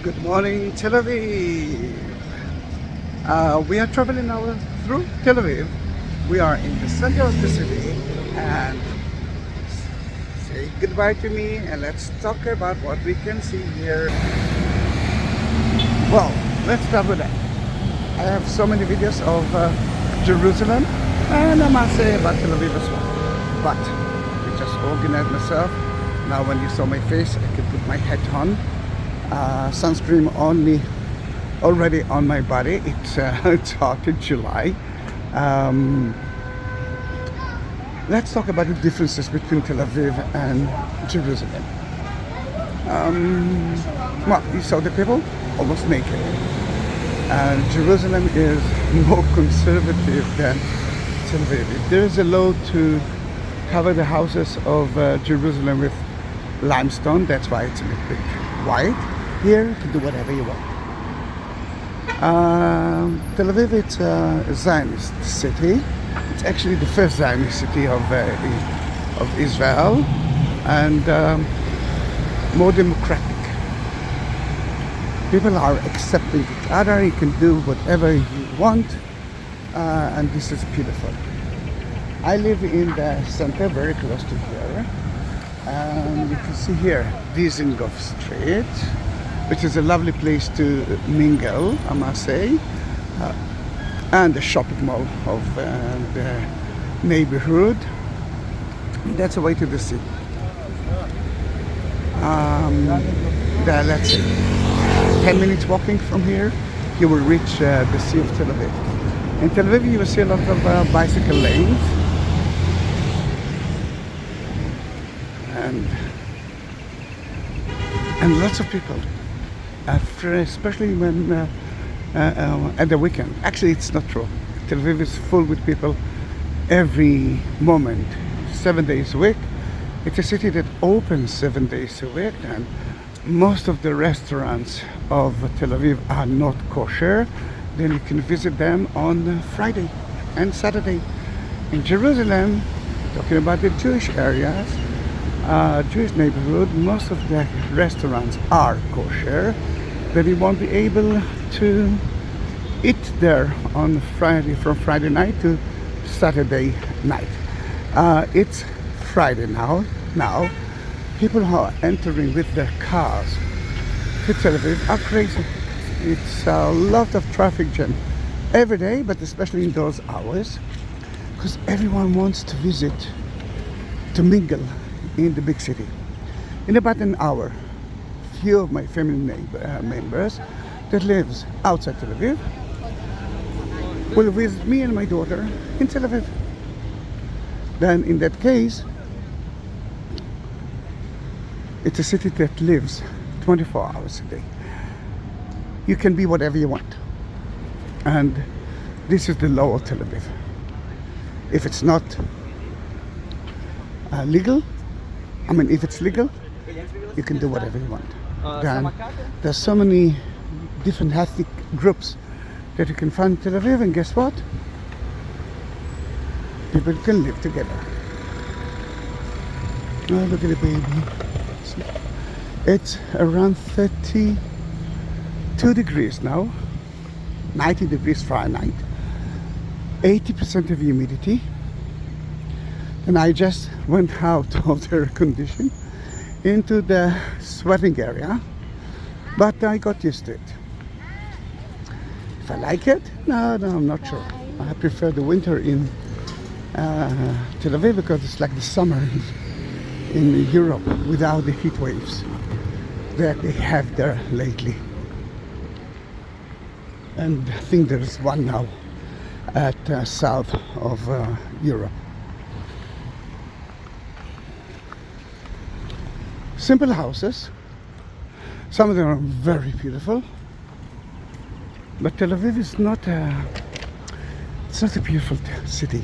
Good morning, Tel Aviv. We are traveling now through Tel Aviv. We are in the center of the city and say goodbye to me and let's talk about what we can see here. Well, let's start with that. I have so many videos of Jerusalem and I must say about Tel Aviv as well. But I just organized myself. Now when you saw my face, I could put my hat on. Sunscreen already on my body. It's hot in July. Let's talk about the differences between Tel Aviv and Jerusalem. Well, you saw the people almost naked. Jerusalem is more conservative than Tel Aviv. There is a law to cover the houses of Jerusalem with limestone. That's why it's a little bit white. Here you can do whatever you want. Tel Aviv, it's a Zionist city. It's actually the first Zionist city of Israel, and more democratic. People are accepting each other. You can do whatever you want, and this is beautiful. I live in the center, very close to here. And you can see here Dizengoff Street, which is a lovely place to mingle, I must say, and the shopping mall of the neighborhood. That's a way to the sea. Let's see, 10 minutes walking from here, you will reach the Sea of Tel Aviv. In Tel Aviv, you will see a lot of bicycle lanes. And lots of people, especially when at the weekend. Actually, it's not true. Tel Aviv is full with people every moment, 7 days a week. It's a city that opens 7 days a week, and most of the restaurants of Tel Aviv are not kosher. Then you can visit them on Friday and Saturday. In Jerusalem, talking about the Jewish areas, Jewish neighborhood, most of the restaurants are kosher, but you won't be able to eat there on Friday, from Friday night to Saturday night. It's Friday now. Now, people who are entering with their cars to Tel Aviv are crazy. It's a lot of traffic jam every day, but especially in those hours, because everyone wants to visit, to mingle in the big city. In about an hour, few of my family members that lives outside Tel Aviv will visit me and my daughter in Tel Aviv. Then in that case, it's a city that lives 24 hours a day. You can be whatever you want. And this is the law of Tel Aviv. If it's not legal, if it's legal, you can do whatever you want. Then there's so many different ethnic groups that you can find in Tel Aviv, and guess what? People can live together. Oh, look at the baby. It's around 32 degrees now, 90 degrees Fahrenheit, 80% of humidity. And I just went out of the air condition into the sweating area, but I got used to it. If I like it? No, I'm not sure. I prefer the winter in Tel Aviv because it's like the summer in Europe without the heat waves that they have there lately. And I think there's one now at south of Europe. Simple houses, some of them are very beautiful, but Tel Aviv is not it's not a beautiful city.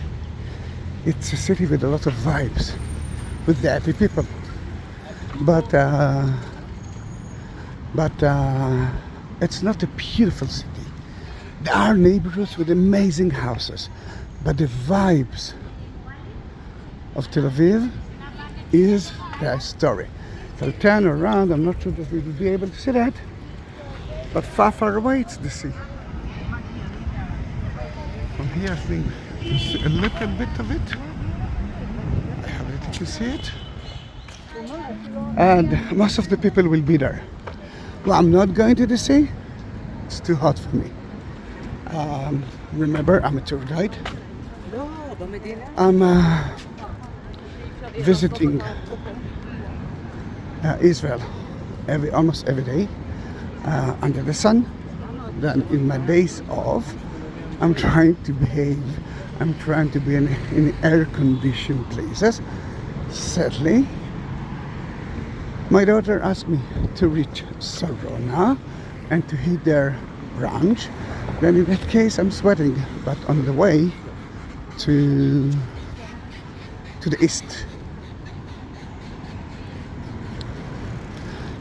It's a city with a lot of vibes, with the happy people, but it's not a beautiful city. There are neighborhoods with amazing houses, but the vibes of Tel Aviv is their story. If I'll turn around, I'm not sure that we will be able to see that, But far, far away it's the sea. From here I think you can see a little bit of it. I have it, you can see it. And most of the people will be there. Well, I'm not going to the sea. It's too hot for me. Remember, I'm a tour guide. I'm visiting Israel almost every day under the sun. Then in my days off, I'm trying to behave. I'm trying to be in air-conditioned places. Sadly, my daughter asked me to reach Sarona and to hit their ranch. Then in that case I'm sweating, but on the way to the east.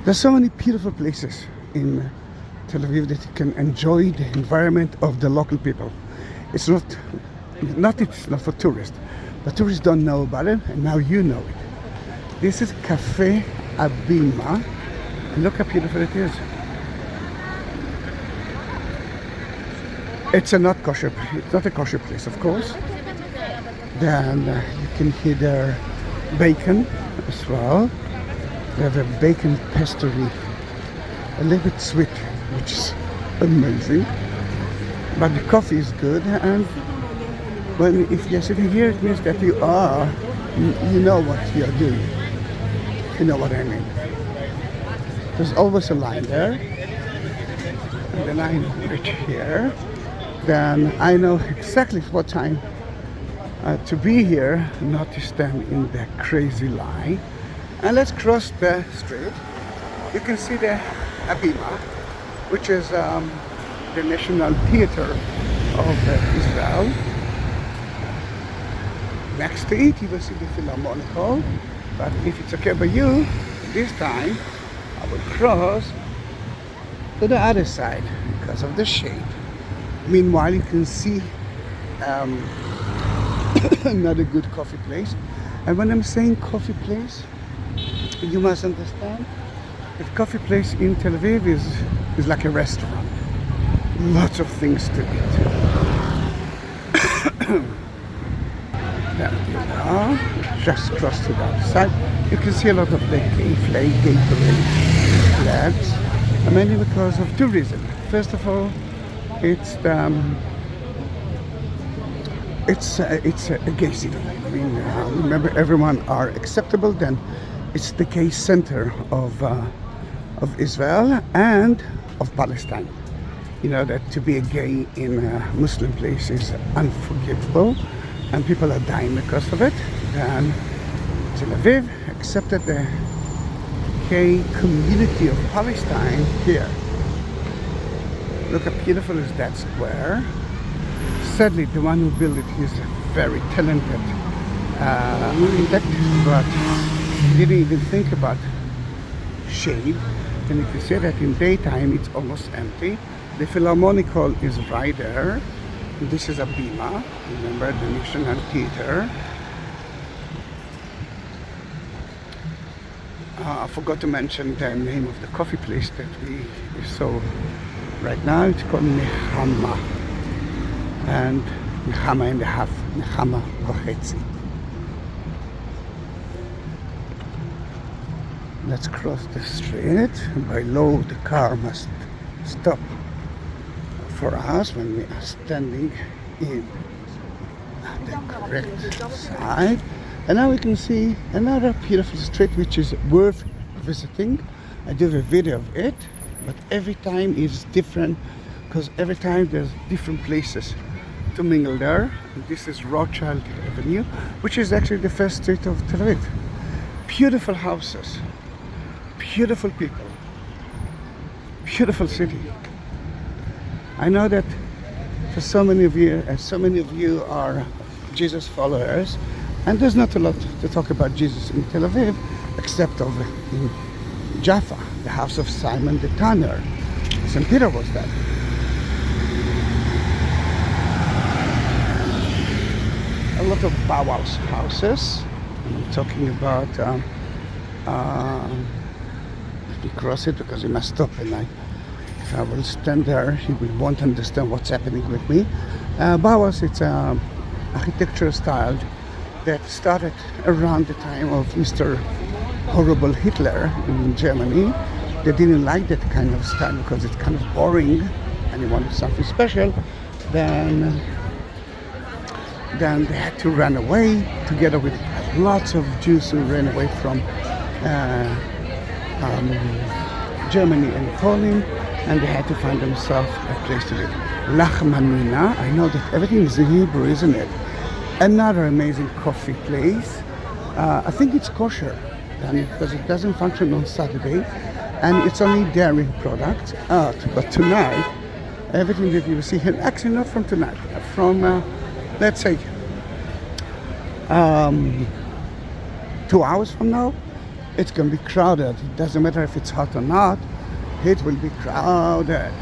There's so many beautiful places in Tel Aviv that you can enjoy the environment of the local people. It's not for tourists. The tourists don't know about it, and now you know it. This is Cafe Abima, and look how beautiful it is. It's not a kosher place, of course. Then you can hear their bacon as well. They have a bacon pastry, a little bit sweet, which is amazing. But the coffee is good, and if you're sitting here, it means that you know what you are doing. You know what I mean. There's always a line there, and the line right here. Then I know exactly what time to be here, not to stand in the crazy line. And let's cross the street. You can see the Abima, which is the National Theater of Israel. Next to it, you will see the Philharmonic Hall. But if it's okay by you, this time I will cross to the other side because of the shade. Meanwhile, you can see another good coffee place. And when I'm saying coffee place, you must understand that coffee place in Tel Aviv is like a restaurant. Lots of things to eat. There you are. Just cross to the other side. You can see a lot of the Gatorade flags, mainly because of tourism. First of all, it's a gay city. I mean, remember, everyone are acceptable. Then it's the gay center of Israel and of Palestine. You know that to be a gay in a Muslim place is unforgivable, and people are dying because of it. And Tel Aviv accepted the gay community of Palestine here. Look how beautiful is that square. Sadly, the one who built it is a very talented architect, but he didn't even think about shade. And you can see that in daytime it's almost empty. The Philharmonic Hall is right there. This is Abima, remember, the National Theater. I forgot to mention the name of the coffee place that we saw right now. It's called Nechama. And Nechama and a half, Nechama v'chetzi. Let's cross the street. By law, the car must stop for us when we are standing in the correct side. And now we can see another beautiful street which is worth visiting. I did a video of it, but every time is different because every time there's different places to mingle there. This is Rothschild Avenue, which is actually the first street of Tel Aviv. Beautiful houses, beautiful people, beautiful city. I know that for so many of you are Jesus followers, and there's not a lot to talk about Jesus in Tel Aviv except in Jaffa, the house of Simon the Tanner. St. Peter was there. A lot of Bauhaus houses. I'm talking about let me cross it because we must stop, and if I will stand there, he won't understand what's happening with me. Bauhaus, it's an architecture style that started around the time of Mr. Horrible Hitler in Germany. They didn't like that kind of style because it's kind of boring and they wanted something special. Then they had to run away together with lots of Jews who ran away from Germany and Poland, and they had to find themselves a place to live. Lachmanina, I know that everything is in Hebrew, isn't it? Another amazing coffee place. I think it's kosher, because it doesn't function on Saturday, and it's only dairy products. But tonight, everything that you will see here, actually not from tonight, from let's say 2 hours from now, it's going to be crowded. It doesn't matter if it's hot or not, it will be crowded.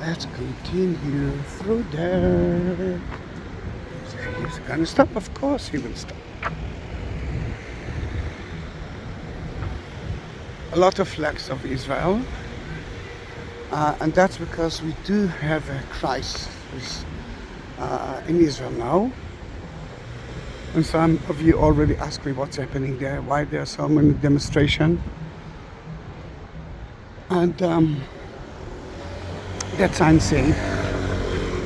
Let's continue through there. He's gonna stop, of course he will stop. A lot of flags of Israel, and that's because we do have a crisis in Israel now. And some of you already asked me what's happening there, why there are so many demonstrations. And that sign saying,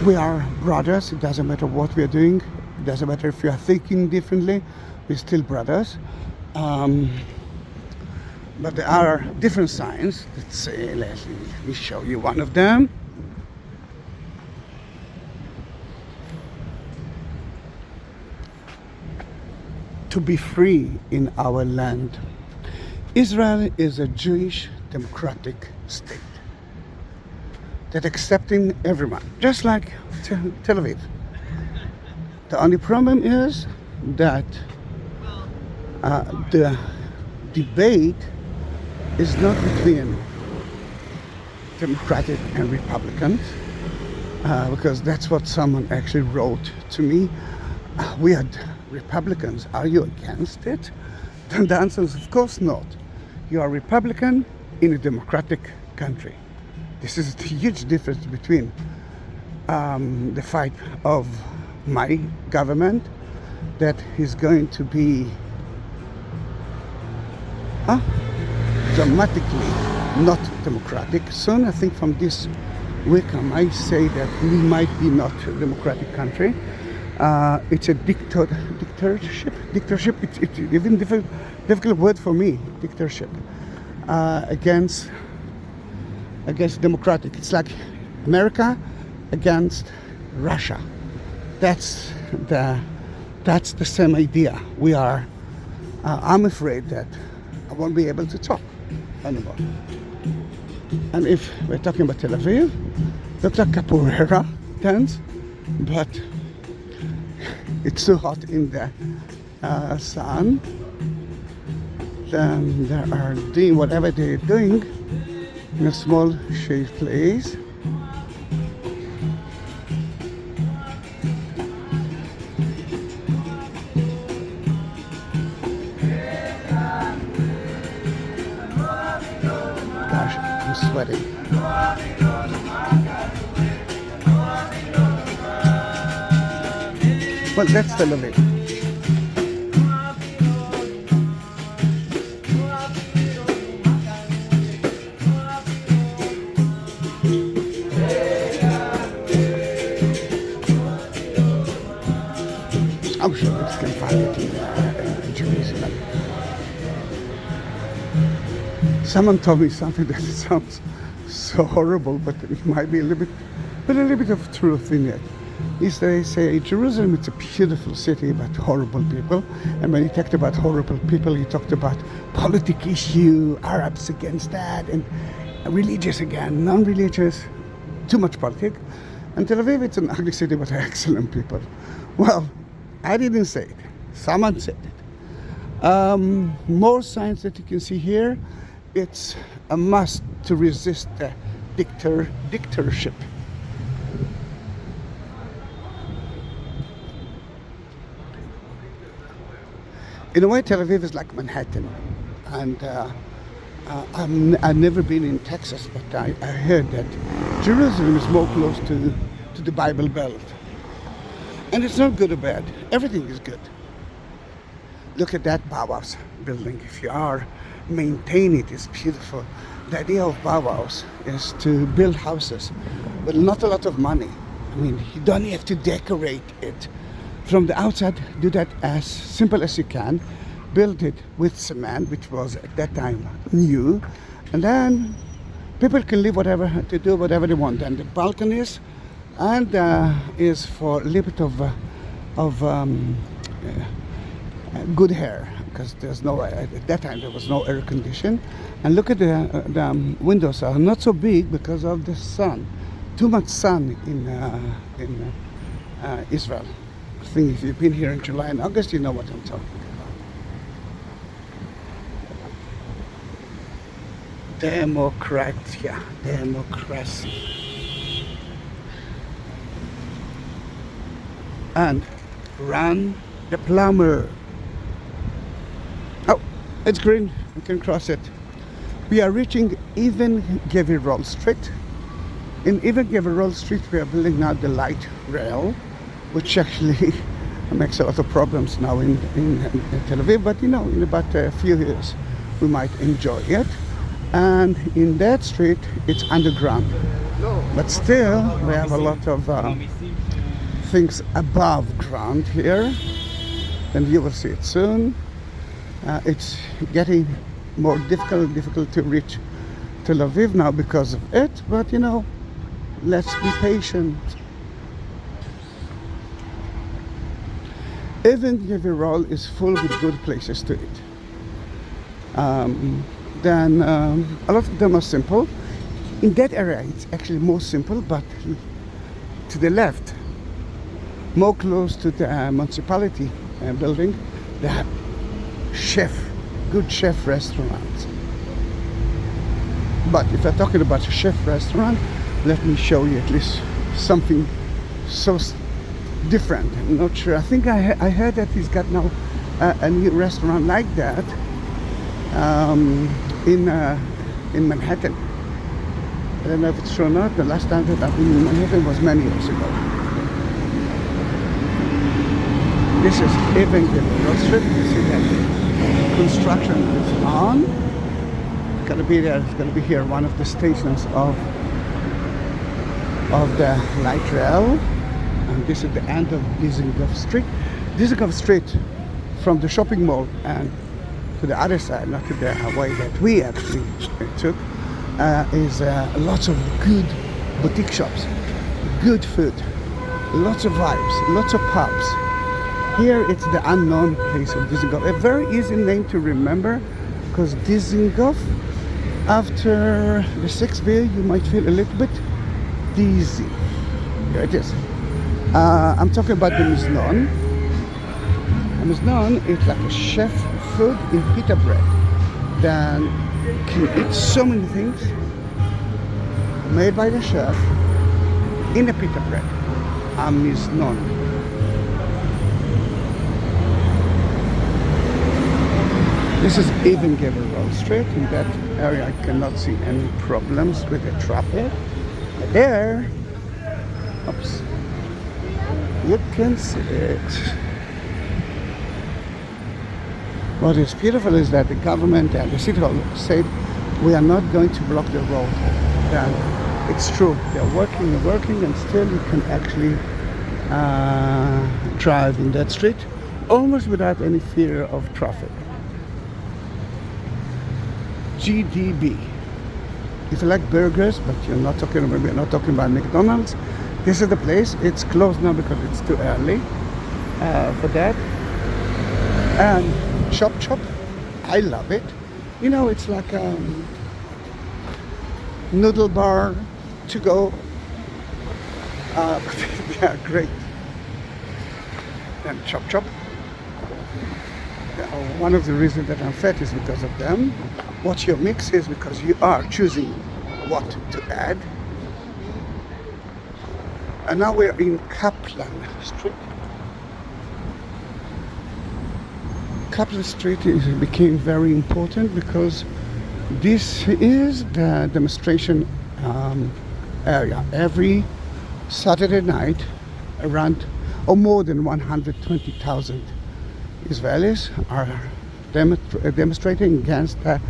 we are brothers, it doesn't matter what we are doing, it doesn't matter if we are thinking differently, we're still brothers. But there are different signs that say, let me show you one of them. To be free in our land. Israel is a Jewish democratic state that accepting everyone, just like Tel Aviv. The only problem is that the debate is not between Democratic and Republicans, because that's what someone actually wrote to me. We are Republicans, are you against it? Then the answer is of course not. You are Republican in a democratic country. This is the huge difference between the fight of my government, that is going to be dramatically not democratic. Soon, I think from this week, I might say that we might be not a democratic country. It's a dictatorship. It's even difficult word for me. Dictatorship against democratic. It's like America against Russia. That's the same idea. We are. I'm afraid that I won't be able to talk anymore. And if we're talking about Tel Aviv, looks like capoeira dance, but it's too hot in the sun. Then they are doing whatever they're doing in a small shade place. Gosh, I'm sweating. Well, that's Tel Aviv. I'm sure we can find it in Jerusalem. Someone told me something that sounds so horrible, but it might be a little bit of truth in it. Is they say Jerusalem, it's a beautiful city, but horrible people. And when he talked about horrible people, he talked about politic issue, Arabs against that, and religious again, non-religious, too much politics. And Tel Aviv, it's an ugly city, but excellent people. Well, I didn't say it. Someone said it. More signs that you can see here. It's a must to resist the dictatorship. In a way, Tel Aviv is like Manhattan. And I've never been in Texas, but I heard that Jerusalem is more close to the Bible Belt. And it's not good or bad. Everything is good. Look at that Bauhaus building. If you are maintain it, it's beautiful. The idea of Bauhaus is to build houses with not a lot of money. I mean, you don't have to decorate it. From the outside, do that as simple as you can. Build it with cement, which was at that time new. And then people can live to do whatever they want. And the balconies and is for a little bit of good hair, because there's no, at that time there was no air condition. And look at the windows are not so big because of the sun. Too much sun in Israel. I think if you've been here in July and August, you know what I'm talking about. Democracy. And run the plumber. Oh, it's green, we can cross it. We are reaching Even Gevurot Street. In Even Gevurot Street, we are building now the light rail, which actually makes a lot of problems now in Tel Aviv, but you know, in about a few years, we might enjoy it. And in that street, it's underground. But still, we have a lot of things above ground here, and you will see it soon. It's getting more difficult to reach Tel Aviv now because of it, but you know, let's be patient. Even Gevurot is full with good places to eat. Then a lot of them are simple. In that area, it's actually more simple, but to the left, more close to the municipality building, they have good chef restaurants. But if I'm talking about a chef restaurant, let me show you at least something so different. I'm not sure. I think I heard that he's got now a new restaurant like that in Manhattan. I don't know if it's true or not. The last time that I've been in Manhattan was many years ago. This is Even Gevurot Street. You see that construction is on. It's gonna be there. It's gonna be here, one of the stations of the light rail. And this is the end of Dizengoff Street. Dizengoff Street, from the shopping mall and to the other side, not to the way that we actually took, is lots of good boutique shops, good food, lots of vibes, lots of pubs. Here it's the unknown place of Dizengoff. A very easy name to remember, because Dizengoff, after the sixth beer, you might feel a little bit dizzy. Here it is. I'm talking about the miznon. The miznon is like a chef food in pita bread. Then you can eat so many things made by the chef in a pita bread. A miznon. This is Even Gevurot Street. In that area I cannot see any problems with the traffic. But there, oops, you can see it. What is beautiful is that the government and the city hall said we are not going to block the road. And it's true, they're working and still you can actually drive in that street almost without any fear of traffic. GDB. If you like burgers, but we're not talking about McDonald's, this is the place. It's closed now because it's too early for that. And Chop Chop, I love it. You know, it's like a noodle bar to go. They are great. And Chop Chop. One of the reasons that I'm fat is because of them. What your mix is because you are choosing what to add. And now we're in Kaplan Street. Capital Street became very important because this is the demonstration area. Every Saturday night, around or more than 120,000 Israelis are demonstrating against the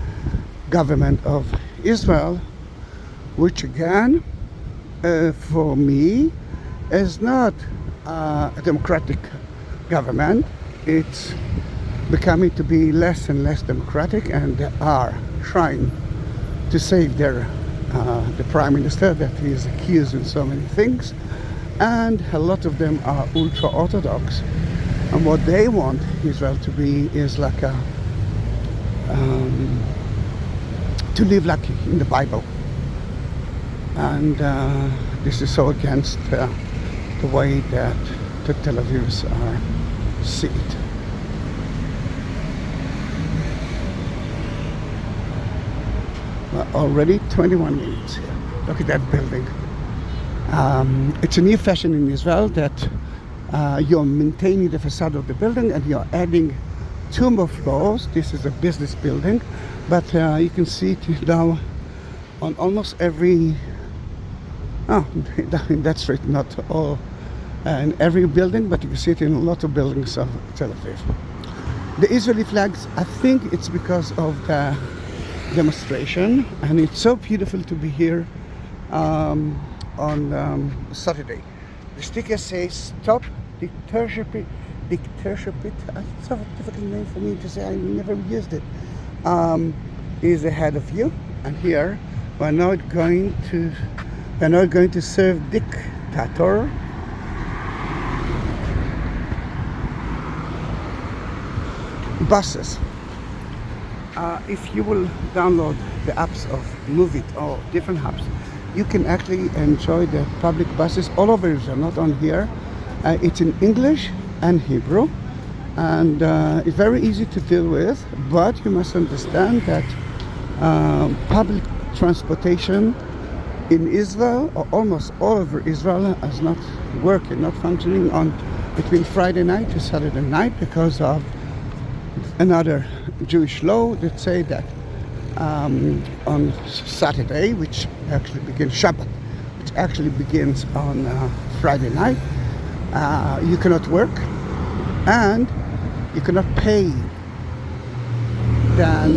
government of Israel, which again, for me, is not a democratic government. It's becoming to be less and less democratic, and they are trying to save the prime minister that he is accused in so many things, and a lot of them are ultra-orthodox, and what they want Israel to be is like a to live like in the Bible, and this is so against the way that the Tel Avivs are see it. Well, already 21 minutes here. Look at that building. It's a new fashion in Israel that you're maintaining the facade of the building and you're adding 2 more floors. This is a business building, but you can see it now on almost every in that street, not all in every building, but you can see it in a lot of buildings of Tel Aviv. The Israeli flags, I think it's because of the demonstration, and it's so beautiful to be here on Saturday. The sticker says "Stop Dictatorship." It's a difficult name for me to say. I never used it. Is ahead of you, and here we're not going to serve dictator. Buses. If you will download the apps of Move It or different apps, you can actually enjoy the public buses all over Israel, not on here. It's in English and Hebrew, and it's very easy to deal with, but you must understand that public transportation in Israel, or almost all over Israel, is not working, not functioning on between Friday night to Saturday night because of another Jewish law that say that on Saturday, which actually begins Shabbat, which actually begins on Friday night, you cannot work and you cannot pay. Then,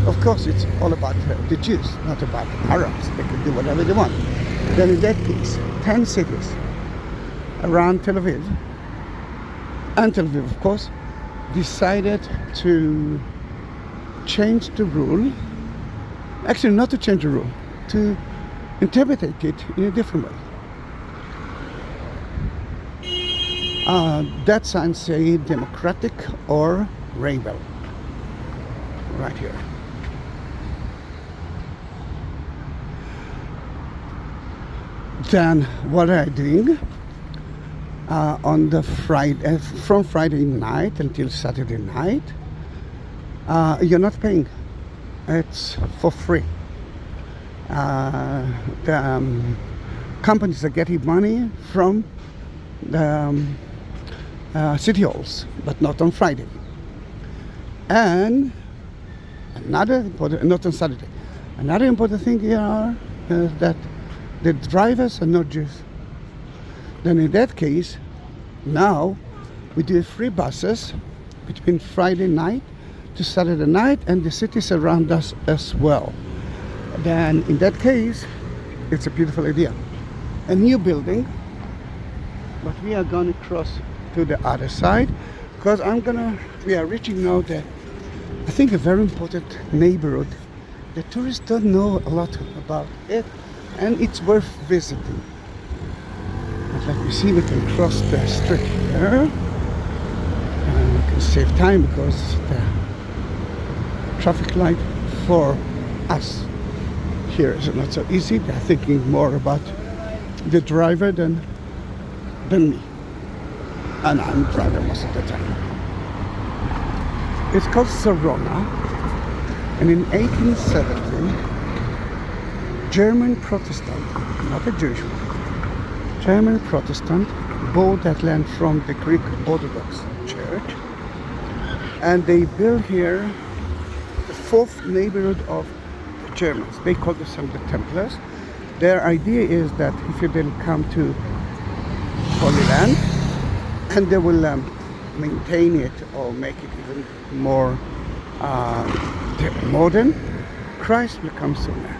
of course, it's all about the Jews, not about the Arabs. They can do whatever they want. Then in that case, 10 cities around Tel Aviv, and Tel Aviv, of course, decided to change the rule. Actually, not to change the rule, to interpret it in a different way. That sign say democratic or rebel. Right here. Then what are I doing? On the Friday, from Friday night until Saturday night, you're not paying. It's for free. The companies are getting money from the city halls, but not on Friday. And another important, not on Saturday. Another important thing here is that the drivers are not Jews. Then in that case, now we do free buses between Friday night to Saturday night, and the cities around us as well. Then in that case, it's a beautiful idea. A new building, but we are going to cross to the other side because we are reaching now the, I think, a very important neighborhood. The tourists don't know a lot about it, and it's worth visiting. But like you see, we can cross the street here, and we can save time because the traffic light for us here is not so easy. They're thinking more about the driver than me, and I'm driver most of the time. It's called Sarona, and in 1870, German Protestant, not a Jewish one, German Protestant bought that land from the Greek Orthodox Church, And they built here the fourth neighborhood of the Germans. They call themselves the Templars. Their idea is that if you then come to Holy Land, and they will maintain it or make it even more modern, Christ will come sooner.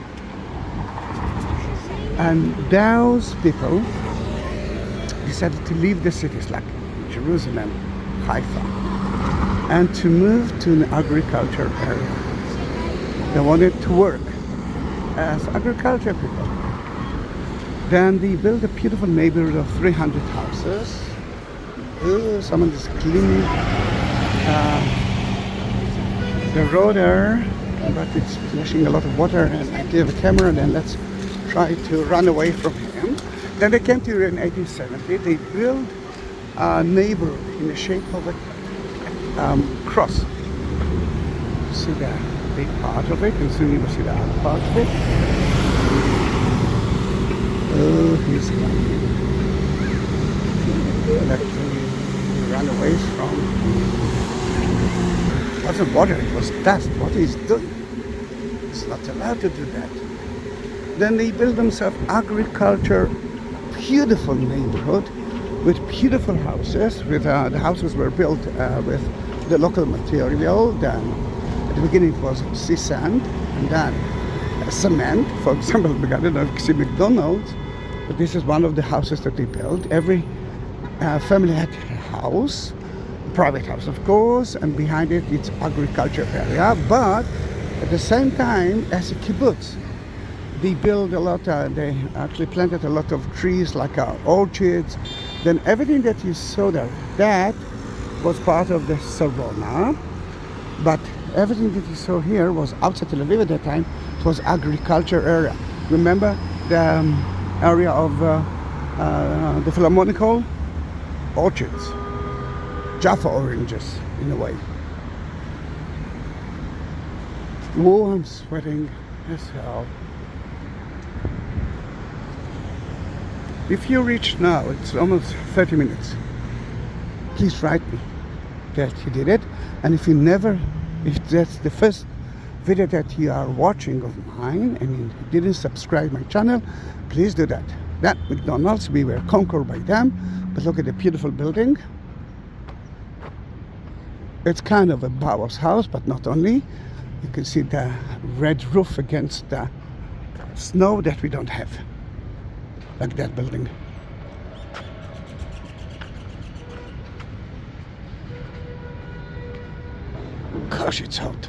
And those people decided to leave the cities like Jerusalem, Haifa, and to move to an agriculture area. They wanted to work as agriculture people. Then they built a beautiful neighborhood of 300 houses. Someone is cleaning the road there, but it's splashing a lot of water, and I gave a camera, then let's try to run away from him. Then they came to here in 1870. They built a neighborhood in the shape of a cross. See the big part of it, and soon you will see the other part of it. Oh, he's coming. Let me run away from. It wasn't water, it was dust. What he's doing? He's not allowed to do that. Then they built themselves agriculture, beautiful neighborhood with beautiful houses. With the houses were built with the local material. Then at the beginning it was sea sand, and then cement. For example, I don't know if you see McDonald's, but this is one of the houses that they built. Every family had a house, a private house of course, and behind it it's agriculture area. But at the same time, as a kibbutz, they built a lot, they actually planted a lot of trees like orchards. Then everything that you saw there, that was part of the Sarona. But everything that you saw here was outside Tel Aviv at that time. It was agriculture area. Remember the area of the Philharmonic Hall? Orchards. Jaffa oranges, in a way. Oh, I'm sweating as hell. If you reach now, it's almost 30 minutes. Please write me that you did it. And if that's the first video that you are watching of mine and you didn't subscribe my channel, please do that. That McDonald's, we were conquered by them, but look at the beautiful building. It's kind of a Bauhaus house, but not only. You can see the red roof against the snow that we don't have. Like that building. Gosh, it's hot.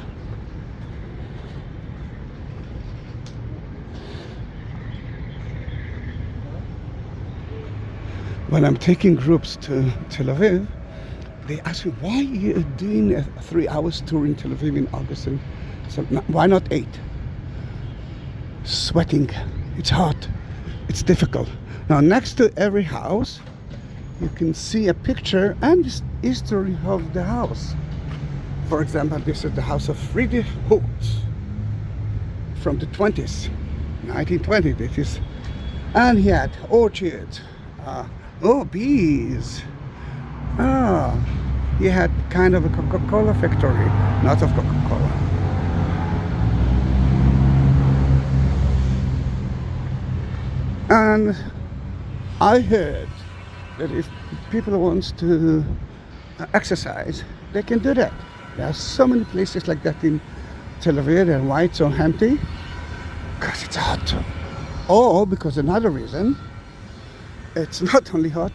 When I'm taking groups to Tel Aviv, they ask me, why are you doing a 3 hours tour in Tel Aviv in August? And so, why not 8? Sweating, it's hot. It's difficult. Now, next to every house, you can see a picture and the history of the house. For example, this is the house of Friedrich Hoogt from the 20s, 1920. This is, and he had orchards. Bees. He had kind of a Coca-Cola factory, not of Coca-Cola. And I heard that if people want to exercise, they can do that. There are so many places like that in Tel Aviv, and why it's so empty? Because it's hot. Or because another reason, it's not only hot,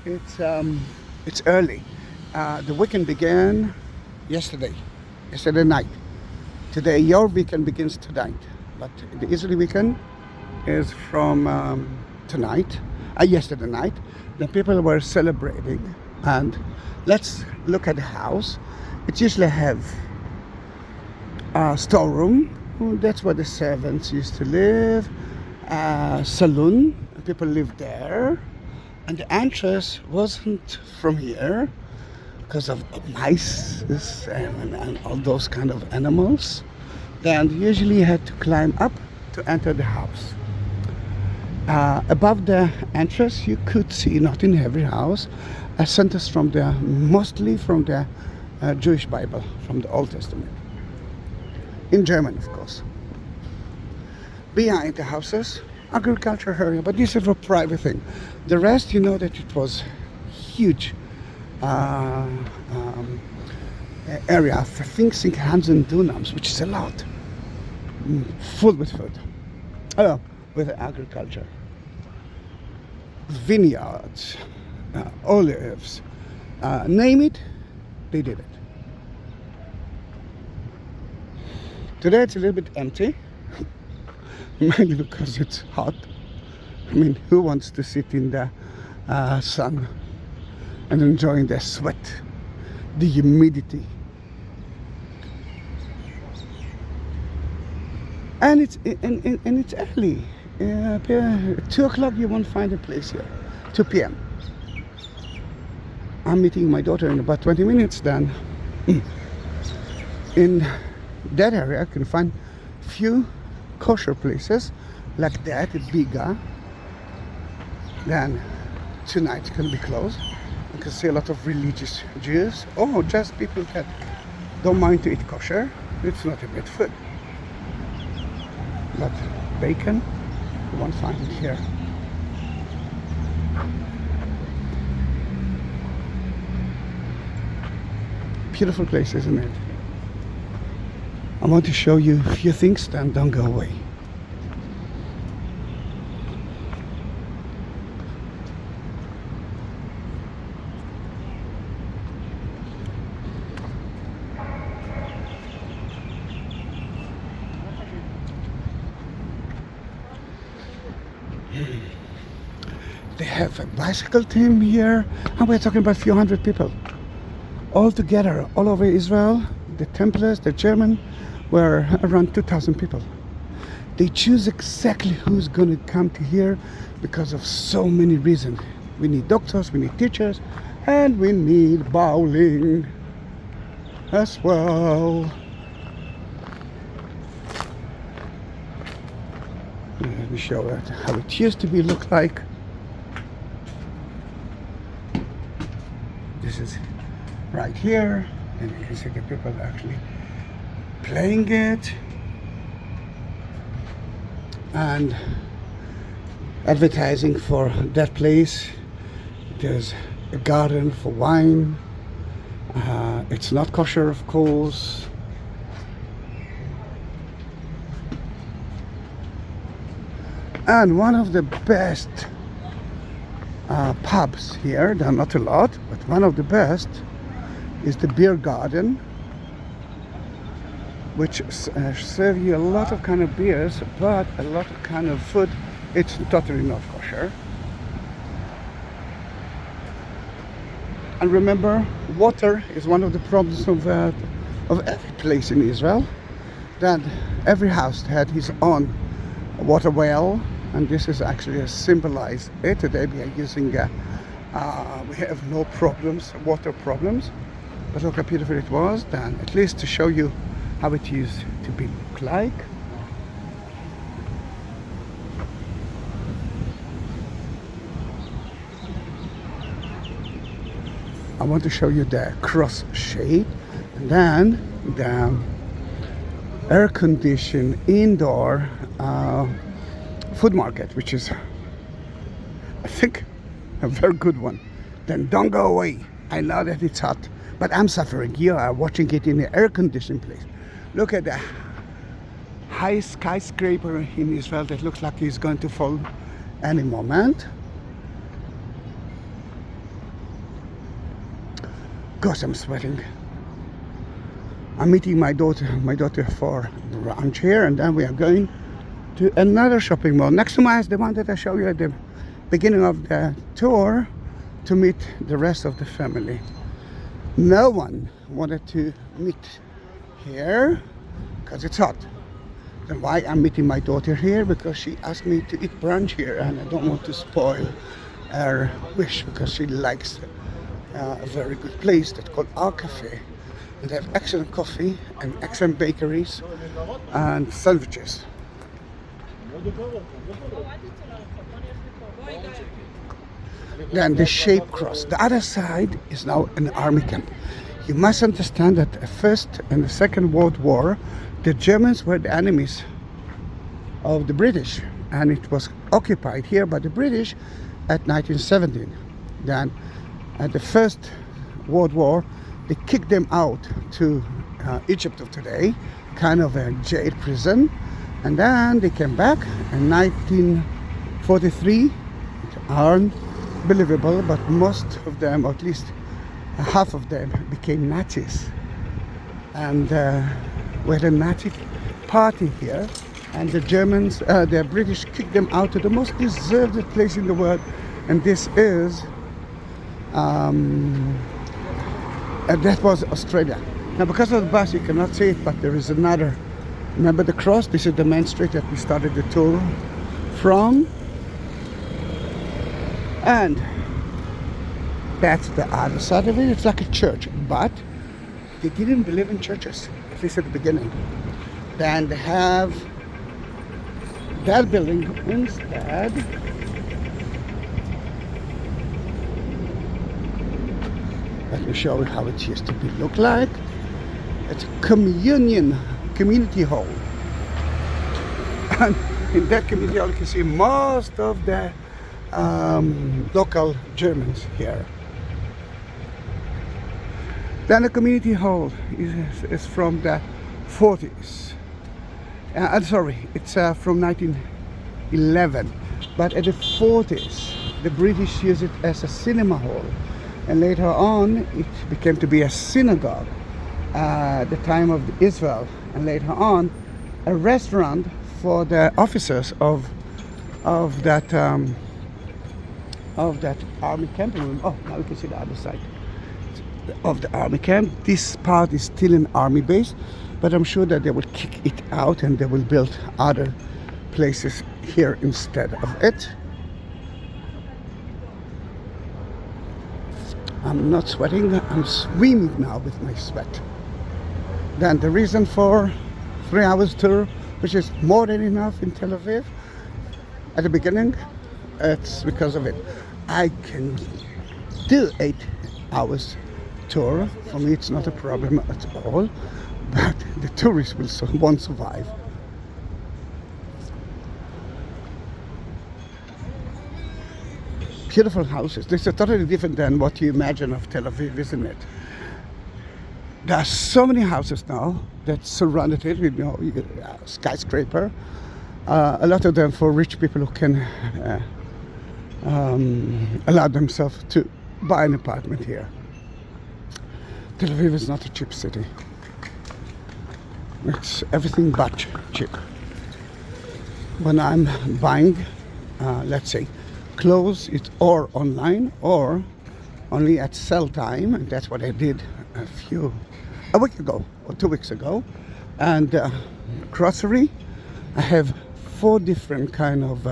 it's early. The weekend began yesterday night. Today, your weekend begins tonight, but the Israeli weekend is from tonight, yesterday night. The people were celebrating, and let's look at the house. It usually have a storeroom. That's where the servants used to live. Saloon, people lived there, and the entrance wasn't from here because of mice and all those kind of animals. Then usually you had to climb up to enter the house. Above the entrance, you could see, not in every house, a sentence from mostly from the Jewish Bible from the Old Testament. In German, of course. Behind the houses, agriculture area, but this is a private thing. The rest, you know that it was huge area of, I think, 600 dunams, which is a lot. Full with food. Oh, with agriculture. Vineyards, olives, name it, they did it. Today it's a little bit empty, mainly because it's hot. I mean, who wants to sit in the sun and enjoying the sweat, the humidity? And it's early. 2 o'clock you won't find a place here. 2 p.m. I'm meeting my daughter in about 20 minutes then. In that area I can find few kosher places like that, bigger. Then tonight it's gonna be closed. You can see a lot of religious Jews or just people that don't mind to eat kosher. It's not a bad food. But bacon, you won't find it here. Beautiful place, isn't it? I want to show you a few things, then don't go away. They have a bicycle team here, and we're talking about a few hundred people. All together, all over Israel, the Templars, the German, were around 2,000 people. They choose exactly who's going to come to here because of so many reasons. We need doctors, we need teachers, and we need bowling as well. Let me show you how it used to be look like. This is right here, and you can see the people actually playing it and advertising for that place. There's a garden for wine. It's not kosher, of course. And one of the best pubs here, there are not a lot, but one of the best is the beer garden, which serve you a lot of kind of beers, but a lot of kind of food. It's totally not kosher. And remember, water is one of the problems of every place in Israel. That every house had his own water well, and this is actually symbolize it. Today we are using we have no problems, water problems, but look how beautiful it was. Then at least to show you how it used to be look like. I want to show you the cross shape, and then the air-conditioned indoor food market, which is, I think, a very good one. Then don't go away. I know that it's hot, but I'm suffering. You are watching it in the air-conditioned place. Look at the high skyscraper in Israel that looks like it's going to fall any moment. Gosh, I'm sweating. I'm meeting my daughter for lunch here, and then we are going to another shopping mall next to mine, the one that I showed you at the beginning of the tour, to meet the rest of the family. No one wanted to meet here because it's hot. Then why I'm meeting my daughter here? Because she asked me to eat brunch here, and I don't want to spoil her wish, because she likes a very good place that's called Our Cafe. And they have excellent coffee and excellent bakeries and sandwiches. Then the shaped cross. The other side is now an army camp. You must understand that the First and the Second World War, the Germans were the enemies of the British, and it was occupied here by the British at 1917. Then at the First World War, they kicked them out to Egypt of today, kind of a jail prison, and then they came back in 1943. It aren't believable, but most of them, or at least half of them, became Nazis, and we had a Nazi party here, and the Germans, the British kicked them out to the most deserved place in the world, and this is and that was Australia. Now, because of the bus, you cannot see it, but there is another. Remember the cross? This is the main street that we started the tour from, and that's the other side of it. It's like a church, but they didn't believe in churches, at least at the beginning. Then they have that building instead. Let me show you how it used to look like. It's a community hall. And in that community hall you can see most of the local Germans here. Then the community hall is from the 40s. I'm sorry, it's from 1911. But at the 40s, the British used it as a cinema hall. And later on, it became to be a synagogue at the time of Israel. And later on, a restaurant for the officers of that army camp. Oh, now we can see the other side of the army camp. This part is still an army base, but I'm sure that they will kick it out and they will build other places here instead of it. I'm not sweating, I'm swimming now with my sweat. Then the reason for 3 hours tour, which is more than enough in Tel Aviv, at the beginning, it's because of it. I can do 8 hours tour. For me, it's not a problem at all, but the tourists won't survive. Beautiful houses. This is totally different than what you imagine of Tel Aviv, isn't it? There are so many houses now that surrounded it with skyscraper. A lot of them for rich people who can allow themselves to buy an apartment here. Tel Aviv is not a cheap city. It's everything but cheap. When I'm buying, let's say, clothes, it's or online or only at sale time, and that's what I did a week ago or 2 weeks ago. And grocery, I have 4 different kind of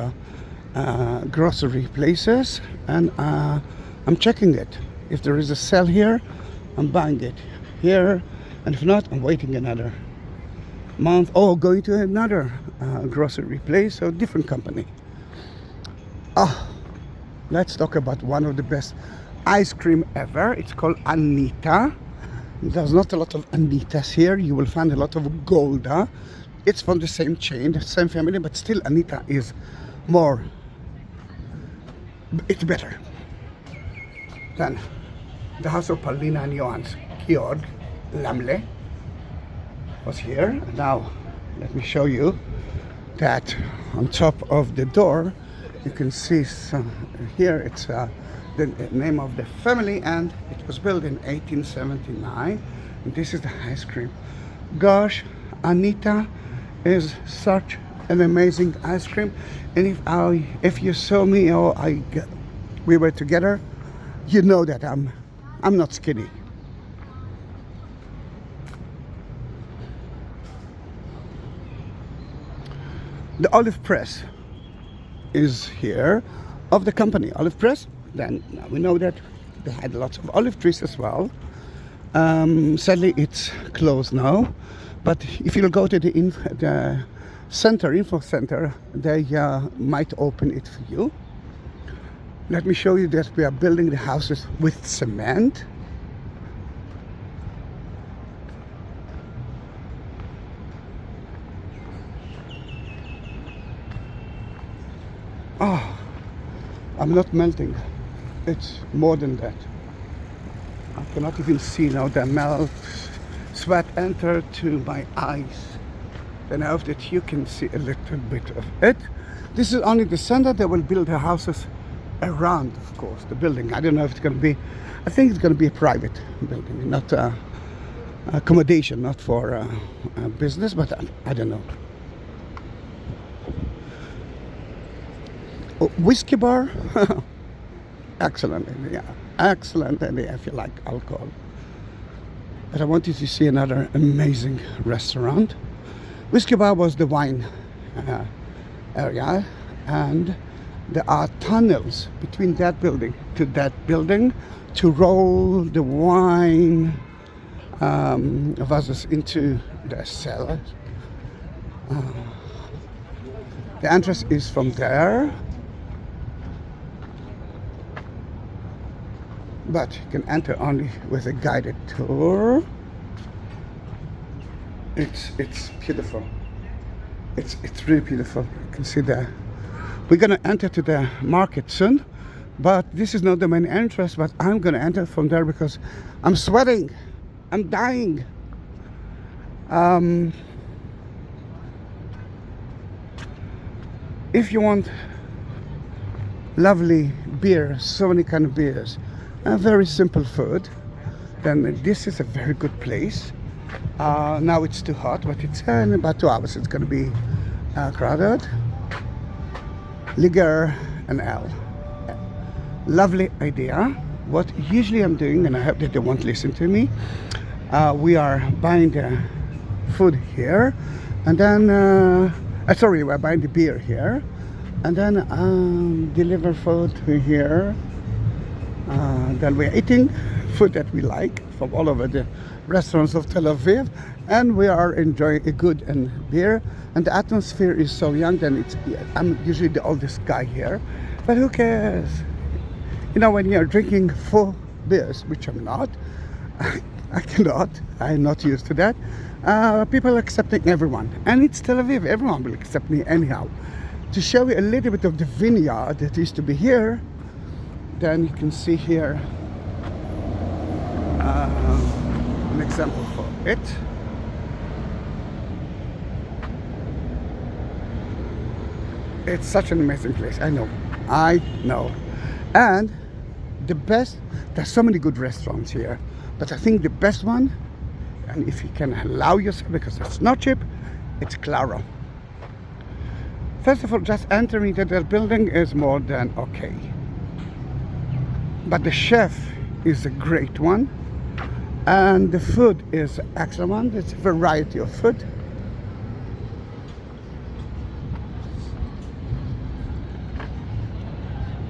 grocery places, and I'm checking it. If there is a sale here, I'm buying it here, and if not, I'm waiting another month or going to another grocery place or different company. Let's talk about one of the best ice cream ever. It's called Anita. There's not a lot of Anitas here. You will find a lot of Golda. It's from the same chain, the same family, but still Anita is more, it's better. Then the house of Paulina and Johan's Georg Lamle was here. Now let me show you that on top of the door you can see some, here it's the name of the family, and it was built in 1879. And this is the ice cream. Gosh, Anita is such an amazing ice cream. And if you saw me or we were together, you know that I'm not skinny. The olive press is here of the company Olive Press. Then now we know that they had lots of olive trees as well. Sadly, it's closed now. But if you go to the info center, they might open it for you. Let me show you that we are building the houses with cement. I'm not melting. It's more than that. I cannot even see now the melt. Sweat enter to my eyes. And I hope that you can see a little bit of it. This is only the center. They will build the houses around, of course, the building. I don't know if it's going to be, I think it's going to be a private building, not accommodation, not for business, but I don't know. Oh, whiskey bar, excellent idea, excellent idea if you like alcohol. But I wanted to see another amazing restaurant. Whiskey bar was the wine area, and there are tunnels between that building to that building to roll the wine vases into the cellar. The entrance is from there, but you can enter only with a guided tour. It's beautiful. It's really beautiful. You can see there. We're gonna enter to the market soon, but this is not the main entrance. But I'm gonna enter from there because I'm sweating. I'm dying. If you want lovely beer, so many kind of beers, and very simple food, then this is a very good place. Now it's too hot, but it's in about 2 hours it's going to be crowded. Liger and L. Lovely idea. What usually I'm doing, and I hope that they won't listen to me, we are buying the food here, and then we're buying the beer here, and then deliver food to here. Then we're eating food that we like from all over the restaurants of Tel Aviv, and we are enjoying a good and beer, and the atmosphere is so young. Then I'm usually the oldest guy here, but who cares? You know, when you're drinking 4 beers, which I'm not, I cannot, I'm not used to that. People accepting everyone, and it's Tel Aviv, everyone will accept me anyhow. To show you a little bit of the vineyard that used to be here, then you can see here an example for it. It's such an amazing place. I know. And the best, there's so many good restaurants here, but I think the best one, and if you can allow yourself, because it's not cheap, it's Claro. First of all, just entering that building is more than okay. But the chef is a great one, and the food is excellent. It's a variety of food.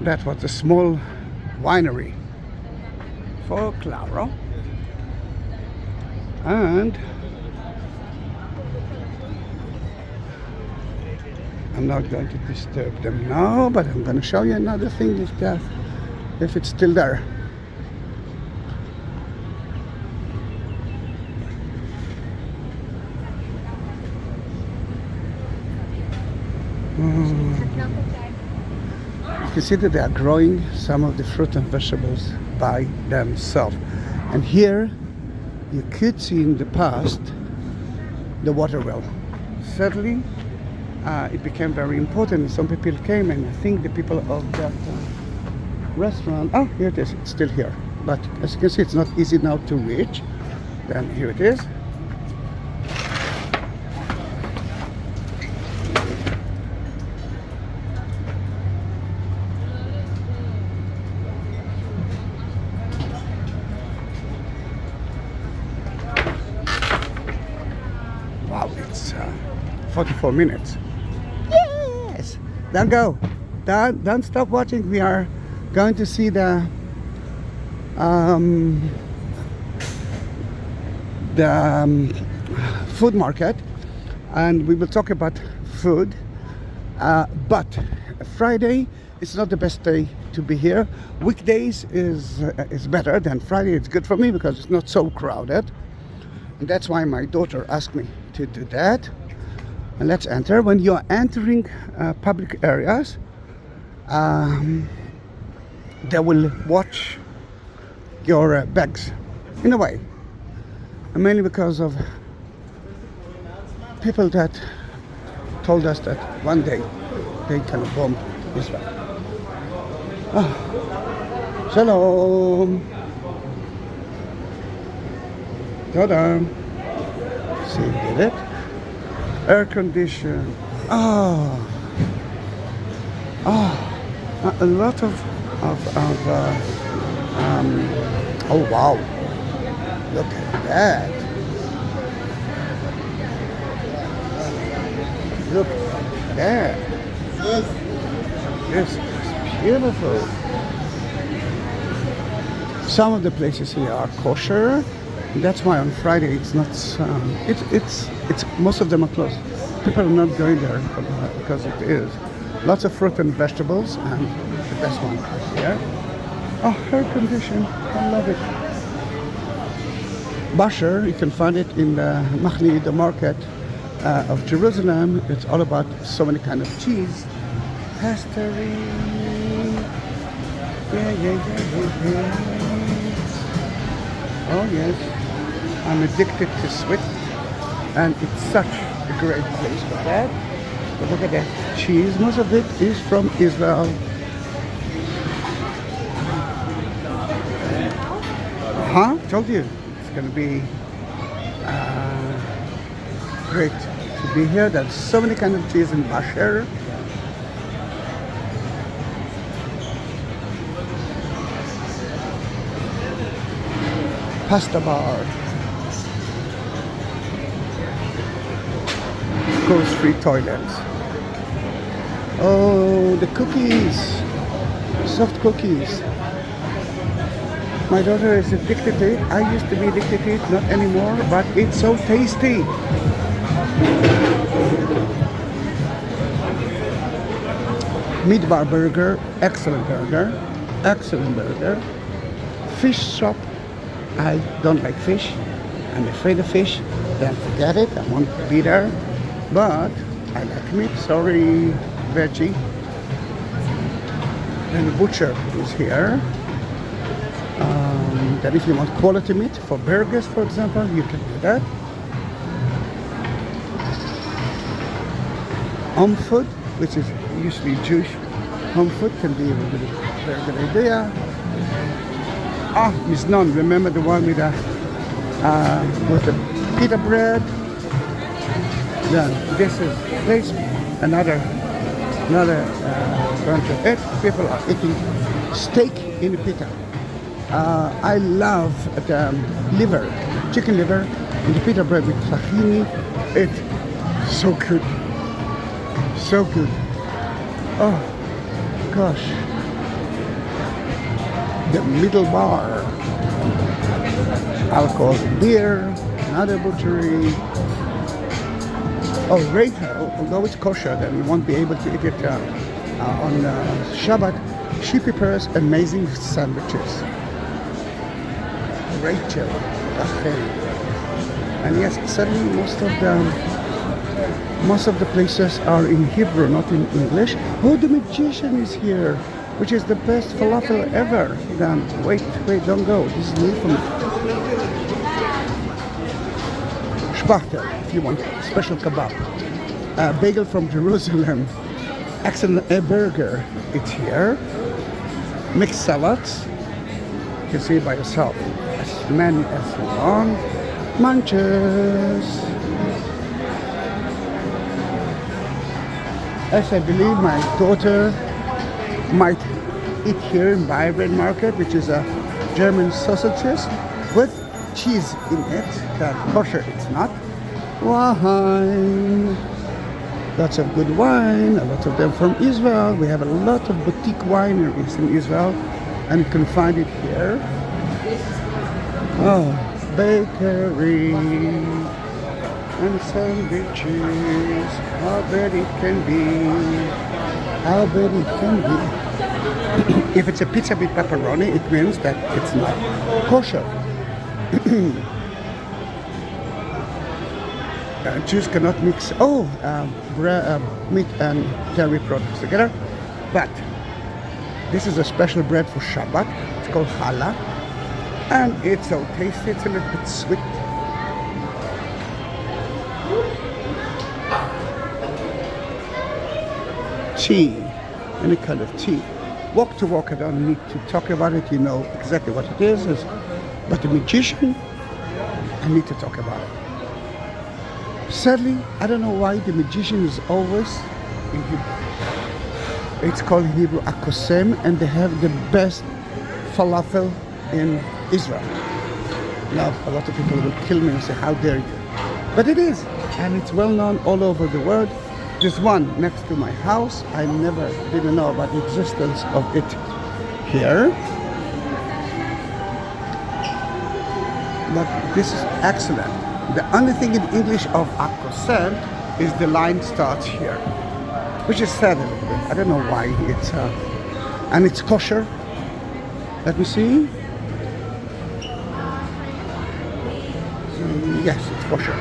That was a small winery for Claro, and I'm not going to disturb them now, but I'm going to show you another thing if it's still there. You can see that they are growing some of the fruit and vegetables by themselves. And here you could see in the past the water well. Sadly, it became very important. Some people came, and I think the people of that restaurant, oh, here it is, it's still here. But as you can see, it's not easy now to reach. Then here it is. Wow, it's 44 minutes. Yes! Don't go. Don't stop watching. We are going to see the food market, and we will talk about food. But Friday is not the best day to be here. Weekdays is better than Friday. It's good for me because it's not so crowded, and that's why my daughter asked me to do that. And let's enter. When you're entering public areas, they will watch your bags in a way, and mainly because of people that told us that one day they can bomb Israel. Shalom. Ta-da. See, did it? Air condition. A lot of oh wow, look at that. Look at that. This is beautiful. Some of the places here are kosher. That's why on Friday it's not. It's most of them are closed. People are not going there because it is lots of fruit and vegetables, and the best one here. Oh, air condition! I love it. Basher, you can find it in the Machli, the market of Jerusalem. It's all about so many kind of cheese, pastry. Yeah. Oh yes, I'm addicted to sweet, and it's such a great place for that. But look at that cheese. Most of it is from Israel. Told you it's going to be great to be here. There's so many kind of cheese in Basher. Pasta bar. Of course, free toilets. Oh, the cookies. Soft cookies. My daughter is addicted to it. I used to be addicted to it, not anymore, but it's so tasty. Meat bar burger, excellent burger. Excellent burger. Fish shop. I don't like fish. I'm afraid of fish. Then forget it. I won't be there. But I like meat. Sorry, veggie. And the butcher is here. That if you want quality meat for burgers, for example, you can do that. Home food, which is usually Jewish home food, can be a very good idea. Miznon, remember the one with the pita bread? Then this is place, another bunch of it. People are eating steak in the pita. I love the liver, chicken liver, in the pita bread with tahini. It's so good, so good. Oh gosh. The middle bar, alcohol, beer, another butchery. Oh, Rachel, although it's kosher, then you won't be able to eat it on Shabbat. She prepares amazing sandwiches. Rachel, and yes, sadly most of the places are in Hebrew, not in English. Oh, the magician is here, which is the best falafel ever. Then wait, don't go. This is new for me. Spachtel, if you want special kebab. Bagel from Jerusalem. Excellent burger. It's here. Mixed salads. You can see it by yourself. As many as you want. Munches. As I believe my daughter might eat here in Vibrant Market, which is a German sausages with cheese in it. That kosher it's not. Wine. Lots of good wine, a lot of them from Israel. We have a lot of boutique wineries in Israel, and you can find it here. Oh, bakery and sandwiches. How bad it can be. How bad it can be. If it's a pizza with pepperoni, it means that it's not kosher. Jews cannot mix meat and dairy products together, but This is a special bread for Shabbat. It's called challah. And it's so tasty. It's a little bit sweet. Tea. Any kind of tea. Walk to walk, I don't need to talk about it. You know exactly what it is. But the magician, I need to talk about it. Sadly, I don't know why the magician is always in Hebrew. It's called in Hebrew akosem, and they have the best falafel in Israel. Now, a lot of people will kill me and say, how dare you? But it is, and it's well known all over the world. There's one next to my house. I didn't know about the existence of it here. But this is excellent. The only thing in English of akosem is the line starts here, which is sad a little bit. I don't know why it's and it's kosher. Let me see. Yes, it's kosher.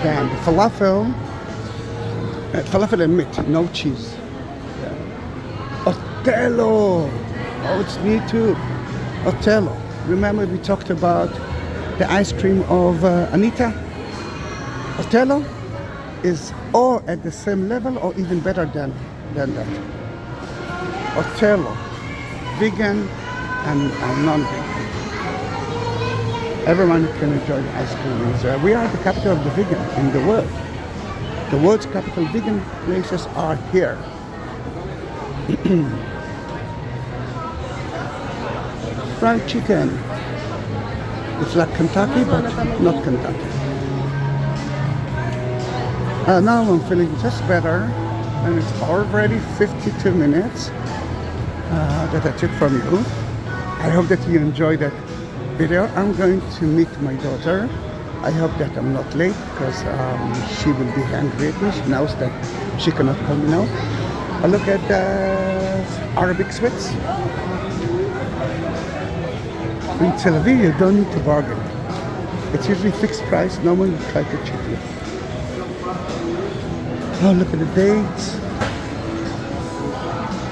Then the falafel and meat, no cheese. Otello. Oh, it's neat too. Otello. Remember we talked about the ice cream of Anita? Otello is or at the same level or even better than that. Otello, vegan and non-vegan. Everyone can enjoy the ice cream in Israel. We are the capital of the vegan in the world. The world's capital vegan places are here. Fried chicken. It's like Kentucky, but not Kentucky. Now I'm feeling just better, and it's already 52 minutes that I took from you. I hope that you enjoyed that video. I'm going to meet my daughter. I hope that I'm not late because she will be angry at me. She knows that she cannot call me now. I look at the Arabic sweats. In Tel Aviv, you don't need to bargain. It's usually fixed price. No one will try to cheat you. Oh, look at the dates.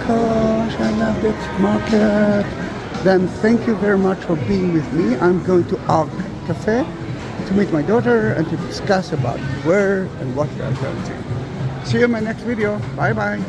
Gosh, I love it. Market. Then thank you very much for being with me. I'm going to Arc Cafe to meet my daughter and to discuss about where and what we are going to. See you in my next video. Bye bye.